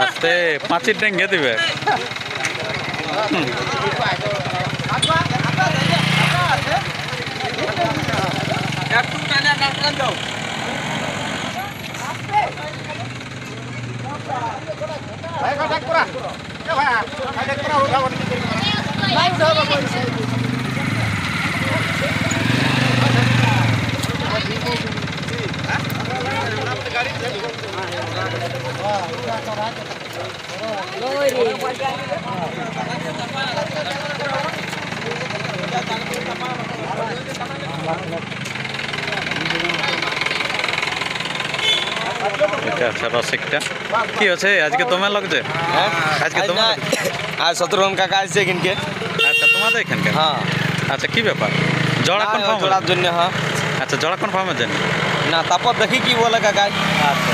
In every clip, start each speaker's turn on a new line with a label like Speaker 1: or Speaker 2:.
Speaker 1: আস্তে পাঁচি ডেঙ্গে দিবে আচ্ছা রসিকটা কি আছে আজকে তোমার লাগছে আজকে তোমার
Speaker 2: আর শত্রুঘ্ন কাকা আসছে এখানকে।
Speaker 1: আচ্ছা তোমাদের এখানকার
Speaker 2: হ্যাঁ
Speaker 1: আচ্ছা কি ব্যাপার জড়া কনফার্ম
Speaker 2: জোড়ার জন্য। হ্যাঁ
Speaker 1: আচ্ছা জড়া কনফার্মের জন্য
Speaker 2: না তারপর দেখি কি বলে কাকা।
Speaker 1: আচ্ছা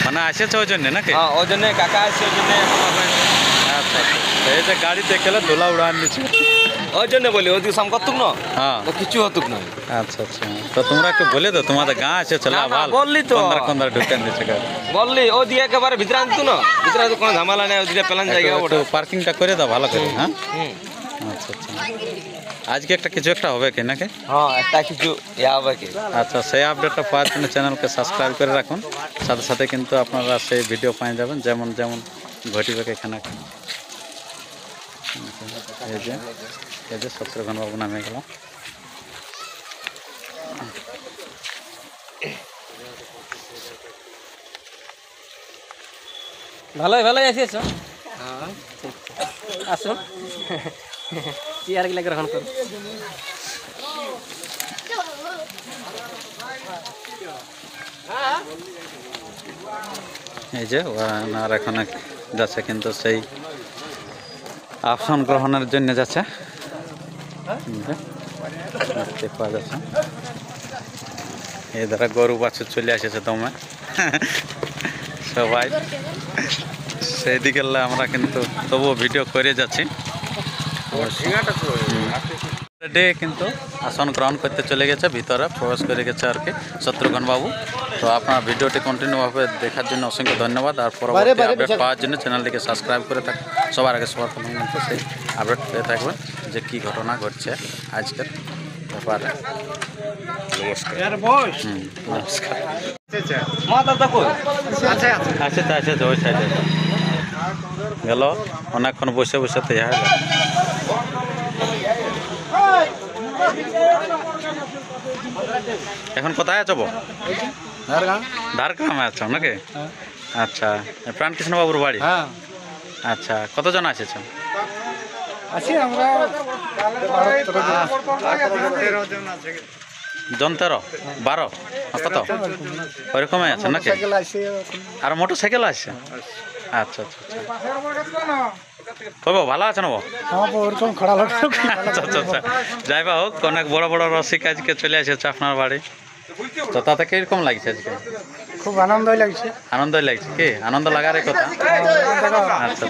Speaker 1: মানে আসেছে ওই জন্য নাকি?
Speaker 2: হ্যাঁ ওই জন্য কাকা আসছে ওই জন্য।
Speaker 1: আচ্ছা এই যে গাড়ি দেখলে ধুলা উড়ান দিচ্ছে
Speaker 2: ওই জন্য বলি ওই দিকে করতুক না।
Speaker 1: হ্যাঁ
Speaker 2: কিছু হতুক না।
Speaker 1: আচ্ছা আচ্ছা তো তোমরা একটু বলে দাও তোমাদের গাঁ আছে চলে ভালো
Speaker 2: বললি তো
Speaker 1: কোনদার ঢুকান দিচ্ছে গাড়ি
Speaker 2: বললি ও দিয়ে একেবারে ভিতরে আনতো না ভিতরে কোনো ঝামেলা নেই ওদিকে প্ল্যান জায়গা
Speaker 1: একটু পার্কিংটা করে দাও ভালো করে। হ্যাঁ
Speaker 2: হুম
Speaker 1: আচ্ছা আচ্ছা আজকে একটা কিছু একটা হবে কি নাকি?
Speaker 2: হ্যাঁ একটা কিছু ইয়া হবে কি।
Speaker 1: আচ্ছা সেই আপডেটটা পাওয়ার জন্য চ্যানেলকে সাবস্ক্রাইব করে রাখুন সাথে সাথে কিন্তু আপনারা সেই ভিডিও পেয়ে যাবেন যেমন যেমন ঘটিবে এখানে। এই যে শত্রুঘ্ন বাবু নামে গেল।
Speaker 3: ভালোই ভালোই আসিস আসুন চেয়ার গিলা গ্রহণ করুন।
Speaker 1: এই যে ওনার এখানে যাচ্ছে কিন্তু সেই আসন গ্রহণের জন্য যাচ্ছে দেখতে পাওয়া যাচ্ছে। এই দ্বারা গরু বাছুর চলে আসেছে তোমার সবাই সেই দিকে আমরা কিন্তু তবুও ভিডিও করে যাচ্ছি। কিন্তু আসন গ্রহণ করতে চলে গেছে ভিতরে প্রবেশ করে গেছে আর কি শত্রুঘ্ন বাবু। তো আপনার ভিডিওটি কন্টিনিউভাবে দেখার জন্য অসংখ্য ধন্যবাদ। আর পরবর্তী আপডেট পাওয়ার জন্য চ্যানেলটিকে সাবস্ক্রাইব করে থাকুন সবার আগে সবার প্রথম কিন্তু সেই আপডেট পেয়ে থাকবেন যে কী ঘটনা ঘটছে আজকের ব্যাপারে। নমস্কার। নমস্কার। আছে তো আছে তো ওই সাইডে গেল অনেকক্ষণ বসে বসে তো ইহা এখন কোথায় আছো? ধারগ্রামে আছো নাকি? আচ্ছা প্রাণকৃষ্ণ বাবুর বাড়ি। আচ্ছা কতজন আসেছেন? জন 13-12 কত ওইরকমই আছে নাকি? আর মোটর সাইকেল আসছে? আচ্ছা আচ্ছা আচ্ছা ভালো আছে না? আচ্ছা আচ্ছা আচ্ছা যাই বা হোক অনেক বড় বড় রসিক আজকে চলে এসেছে আপনার বাড়ি। তো তাতে কিরকম লাগছে আজকে?
Speaker 4: খুব আনন্দই লাগছে।
Speaker 1: আনন্দই লাগছে কি? আনন্দ লাগার কথা। আচ্ছা।